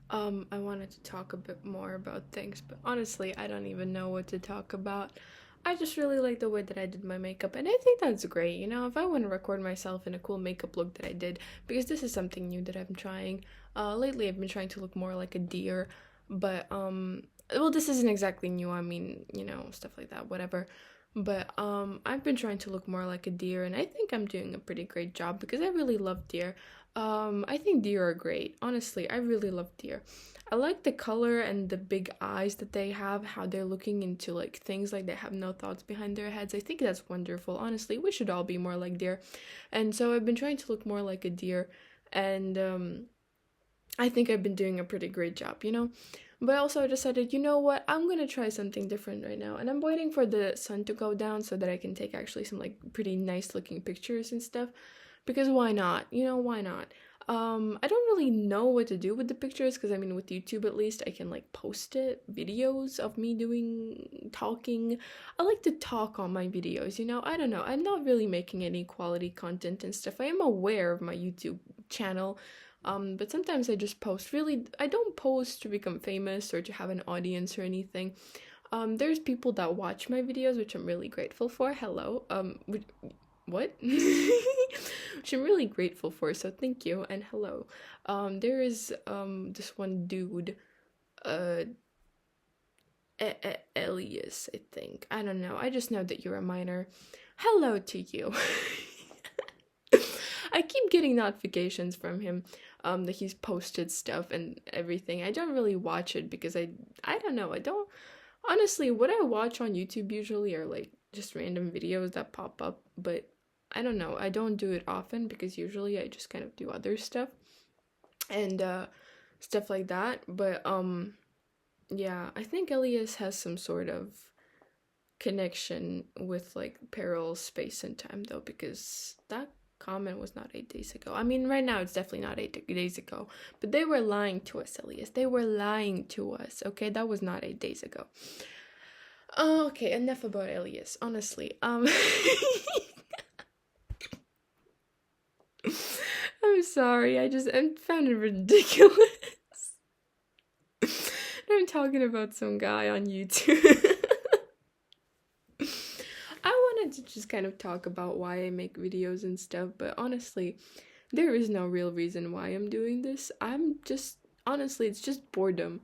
I wanted to talk a bit more about things, but honestly, I don't even know what to talk about. I just really like the way that I did my makeup, and I think that's great. If I want to record myself in a cool makeup look that I did, because this is something new that I'm trying. Lately I've been trying to look more like a deer, but well, this isn't exactly new. I mean, stuff like that, whatever. But I've been trying to look more like a deer, and I think I'm doing a pretty great job because I really love deer. I think deer are great. Honestly, I really love deer. I like the color and the big eyes that they have, how they're looking into like things like they have no thoughts behind their heads. I think that's wonderful. Honestly, we should all be more like deer. And so I've been trying to look more like a deer, and I think I've been doing a pretty great job. But also I decided, you know what, I'm gonna try something different right now. And I'm waiting for the sun to go down so that I can take actually some like pretty nice looking pictures and stuff. Because why not? Why not? I don't really know what to do with the pictures because I mean with YouTube at least I can like post it videos of me doing talking. I like to talk on my videos. I don't know. I'm not really making any quality content and stuff. I am aware of my YouTube channel. But sometimes I just post. Really, I don't post to become famous or to have an audience or anything. There's people that watch my videos, which I'm really grateful for. Hello. What? Which I'm really grateful for, so thank you and hello. There is this one dude, uh Elias, I think. I don't know. I just know that you're a minor. Hello to you. I keep getting notifications from him that he's posted stuff and everything. I don't really watch it because I don't know. I don't honestly what I watch on YouTube usually are like just random videos that pop up, but I don't know. I don't do it often because usually I just kind of do other stuff and stuff like that. But yeah, I think Elias has some sort of connection with like parallel space and time though because that comment was not 8 days ago. I mean, right now it's definitely not 8 days ago, but they were lying to us, Elias. They were lying to us. Okay, that was not 8 days ago. Okay, enough about Elias. Honestly, I'm sorry. I found it ridiculous. I'm talking about some guy on YouTube. I wanted to just kind of talk about why I make videos and stuff, but honestly, there is no real reason why I'm doing this. I'm just honestly, it's just boredom.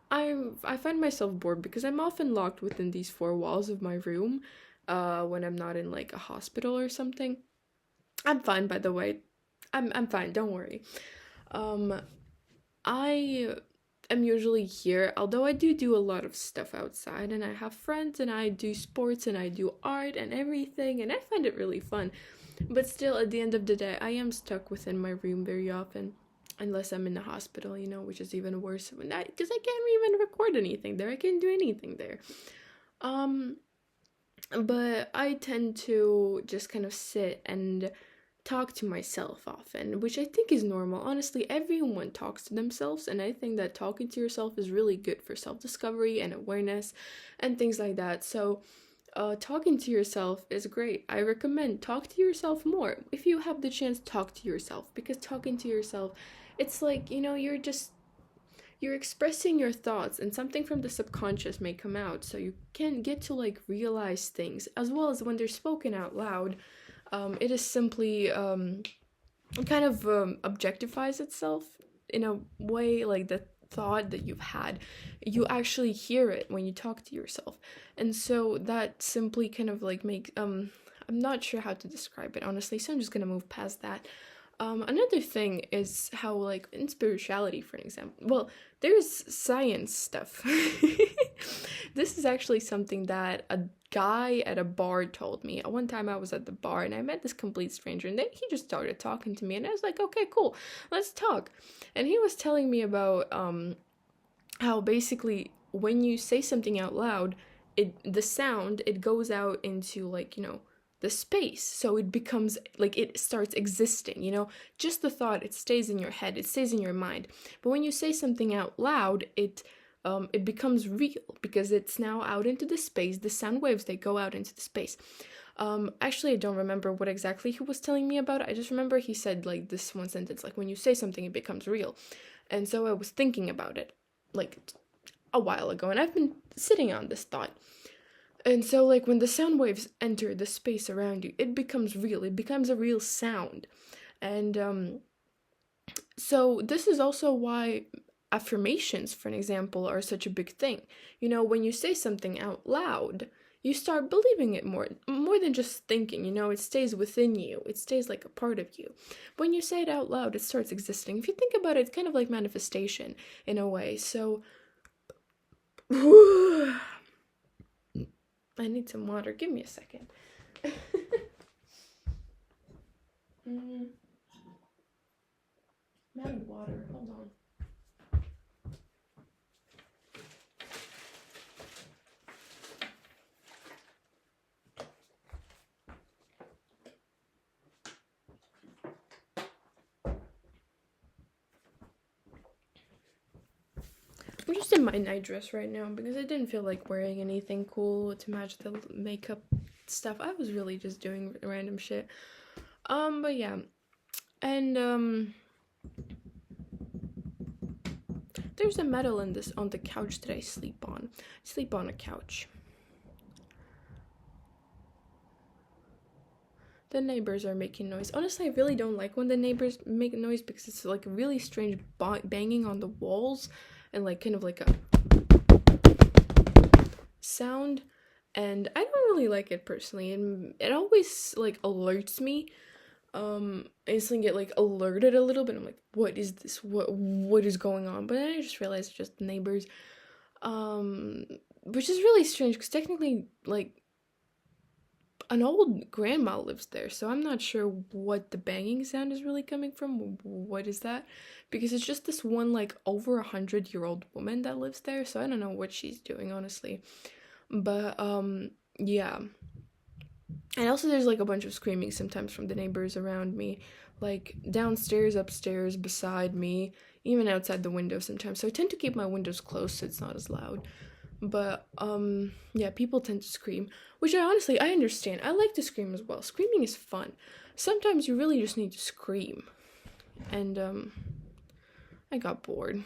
I find myself bored because I'm often locked within these four walls of my room when I'm not in like a hospital or something. I'm fine by the way. I'm fine, don't worry. Um I am usually here, although I do a lot of stuff outside and I have friends and I do sports and I do art and everything and I find it really fun. But still, at the end of the day, I am stuck within my room very often. Unless I'm in the hospital, which is even worse. Because I can't even record anything there. I can't do anything there. Um, but I tend to just kind of sit and talk to myself often, which I think is normal. Honestly, everyone talks to themselves, and I think that talking to yourself is really good for self discovery and awareness and things like that. So, talking to yourself is great. I recommend talk to yourself more. If you have the chance, talk to yourself because talking to yourself, it's like, you're expressing your thoughts and something from the subconscious may come out so you can get to like realize things as well as when they're spoken out loud. It is simply kind of objectifies itself in a way like the thought that you've had you actually hear it when you talk to yourself, and so that simply kind of like makes I'm not sure how to describe it honestly, so I'm just gonna move past that. Another thing is how, like, in spirituality, for an example, well, there's science stuff. This is actually something that a guy at a bar told me. One time I was at the bar and I met this complete stranger, and then he just started talking to me, and I was like, okay, cool, let's talk. And he was telling me about how basically when you say something out loud, the sound it goes out into like the space, so it becomes like it starts existing. Just the thought, it stays in your head, it stays in your mind, but when you say something out loud, it becomes real because it's now out into the space. The sound waves, they go out into the space. Actually, I don't remember what exactly he was telling me about. I just remember he said like this one sentence, like when you say something, it becomes real. And so I was thinking about it like a while ago, and I've been sitting on this thought. And so, like, when the sound waves enter the space around you, it becomes real. It becomes a real sound. And so this is also why affirmations, for an example, are such a big thing. You know, when you say something out loud, you start believing it more than just thinking. You know, it stays within you. It stays like a part of you. When you say it out loud, it starts existing. If you think about it, it's kind of like manifestation in a way. So I need some water. Give me a second. I'm out of water. Hold on. I'm just in my night dress right now because I didn't feel like wearing anything cool to match the makeup stuff. I was really just doing random shit. But yeah. And there's a metal on the couch that I sleep on. I sleep on a couch. The neighbors are making noise. Honestly, I really don't like when the neighbors make noise because it's like a really strange banging on the walls and like kind of like a sound, and I don't really like it personally, and it always like alerts me. I instantly get like alerted a little bit. I'm like, what is this? What is going on? But then I just realized it's just the neighbors, which is really strange because technically, like, an old grandma lives there, so I'm not sure what the banging sound is really coming from. What is that? Because it's just this one like over 100-year-old woman that lives there, so I don't know what she's doing, honestly. But yeah. And also there's like a bunch of screaming sometimes from the neighbors around me, like downstairs, upstairs, beside me, even outside the window sometimes. So I tend to keep my windows closed so it's not as loud. But yeah, people tend to scream, which I understand. I like to scream as well. Screaming is fun. Sometimes you really just need to scream. And I got bored.